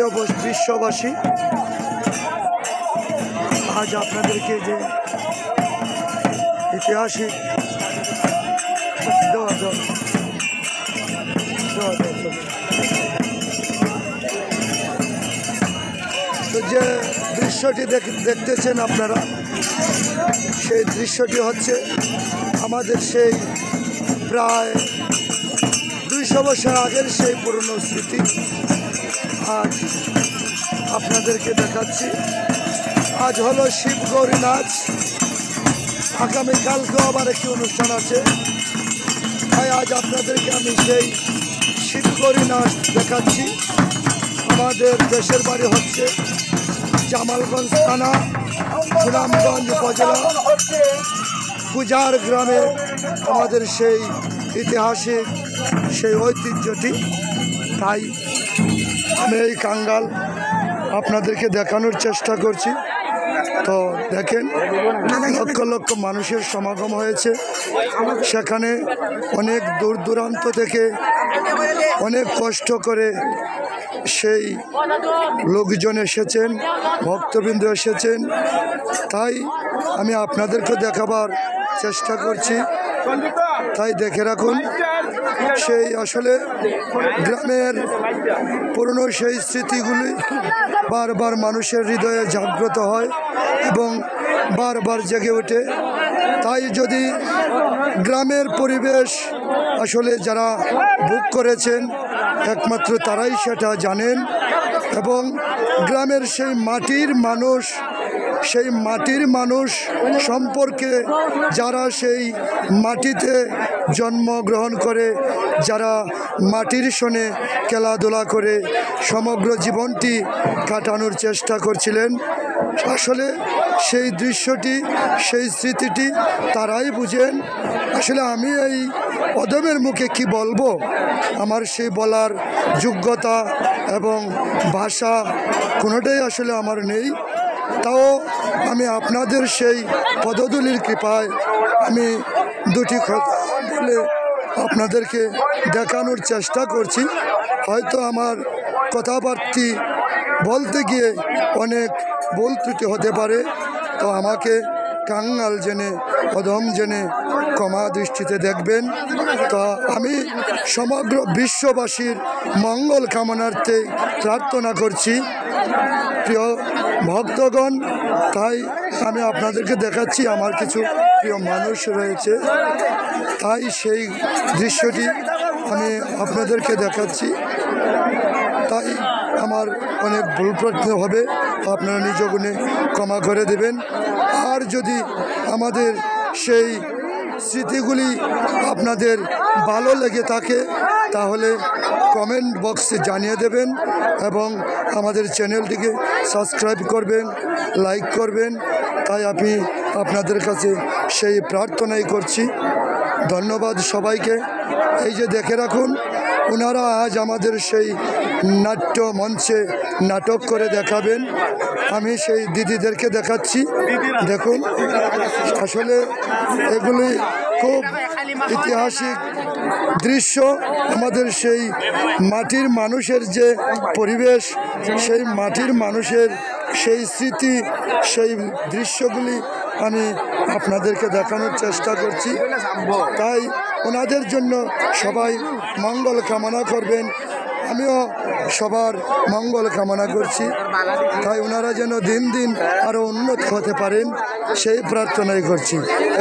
প্রিয় বিশ্ববাসী, আজ আপনাদেরকে যে ঐতিহাসিক তো যে দৃশ্যটি দেখতেছেন আপনারা, সেই দৃশ্যটি হচ্ছে আমাদের সেই প্রায় 200 বছর আগের সেই পুরনো স্মৃতি। আজ আপনাদেরকে দেখাচ্ছি। আজ হলো শিব গৌরী নাচ, আগামীকালকেও আবার একটি অনুষ্ঠান আছে। তাই আজ আপনাদেরকে আমি সেই শিব গৌরী নাচ দেখাচ্ছি। আমাদের দেশের বাড়ি হচ্ছে জামালগঞ্জ থানা, সুনামগঞ্জ উপজেলা, গুজার গ্রামে আমাদের সেই ইতিহাসিক সেই ঐতিহ্যটি। তাই আমি এই কাঙ্গাল আপনাদেরকে দেখানোর চেষ্টা করছি। তো দেখেন, লক্ষ লক্ষ মানুষের সমাগম হয়েছে। সেখানে অনেক দূর দূরান্ত থেকে অনেক কষ্ট করে সেই লোকজন এসেছেন, ভক্তবৃন্দ এসেছেন। তাই আমি আপনাদেরকে দেখাবার চেষ্টা করছি। তাই দেখে রাখুন, সেই আসলে গ্রামের পুরনো সেই স্মৃতিগুলি বারবার মানুষের হৃদয়ে জাগ্রত হয় এবং বারবার জেগে ওঠে। তাই যদি গ্রামের পরিবেশ আসলে যারা ভোগ করেছেন একমাত্র তারাই সেটা জানেন। এবং গ্রামের সেই মাটির মানুষ সম্পর্কে যারা সেই মাটিতে জন্মগ্রহণ করে, যারা মাটির সনে খেলাধুলা করে সমগ্র জীবনটি কাটানোর চেষ্টা করছিলেন, আসলে সেই দৃশ্যটি সেই স্মৃতিটি তারাই বুঝেন। আসলে আমি এই অদমের মুখে কি বলবো, আমার সেই বলার যোগ্যতা এবং ভাষা কোনোটাই আসলে আমার নেই। তাও আমি আপনাদের সেই পদধূলির কৃপায় আমি দুটি কথা বলে আপনাদেরকে দেখানোর চেষ্টা করছি। হয়তো আমার কথাবার্তা বলতে গিয়ে অনেক ভুল ত্রুটি হতে পারে। তো আমাকে কাঙ্গাল জেনে, অধম জেনে ক্ষমা দৃষ্টিতে দেখবেন। তা আমি সমগ্র বিশ্ববাসীর মঙ্গল কামনার্থে প্রার্থনা করছি, প্রিয় ভক্তগণ। তাই আমি আপনাদেরকে দেখাচ্ছি, আমার কিছু প্রিয় মানুষ রয়েছে, তাই সেই দৃশ্যটি আমি আপনাদেরকে দেখাচ্ছি। তাই আমার অনেক ভুল ত্রুটি হবে, আপনারা নিজ গুণে ক্ষমা করে দেবেন। আর যদি আমাদের সেই স্মৃতিগুলি আপনাদের ভালো লেগে থাকে তাহলে কমেন্ট বক্সে জানিয়ে দেবেন এবং আমাদের চ্যানেলটিকে সাবস্ক্রাইব করবেন, লাইক করবেন। তাই আমি আপনাদের কাছে সেই প্রার্থনাই করছি। ধন্যবাদ সবাইকে। এই যে দেখে রাখুন, ওনারা আজ আমাদের সেই নাট্য মঞ্চে নাটক করে দেখাবেন। আমি সেই দিদিদেরকে দেখাচ্ছি, দেখুন। আসলে এগুলি খুব ঐতিহাসিক দৃশ্য। আমাদের সেই মাটির মানুষের যে পরিবেশ, সেই মাটির মানুষের সেই স্মৃতি, সেই দৃশ্যগুলি আমি আপনাদেরকে দেখানোর চেষ্টা করছি। তাই ওনাদের জন্য সবাই মঙ্গল কামনা করবেন, আমিও সবার মঙ্গল কামনা করছি। তাই ওনারা যেন দিন দিন আরও উন্নত হতে পারেন সেই প্রার্থনাই করছি।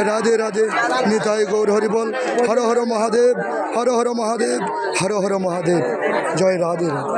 রাধে রাধে, নিতাই গৌর হরিবল। হর হর মহাদেব, হর হর মহাদেব, হর হর মহাদেব। জয় রাধে রাধে।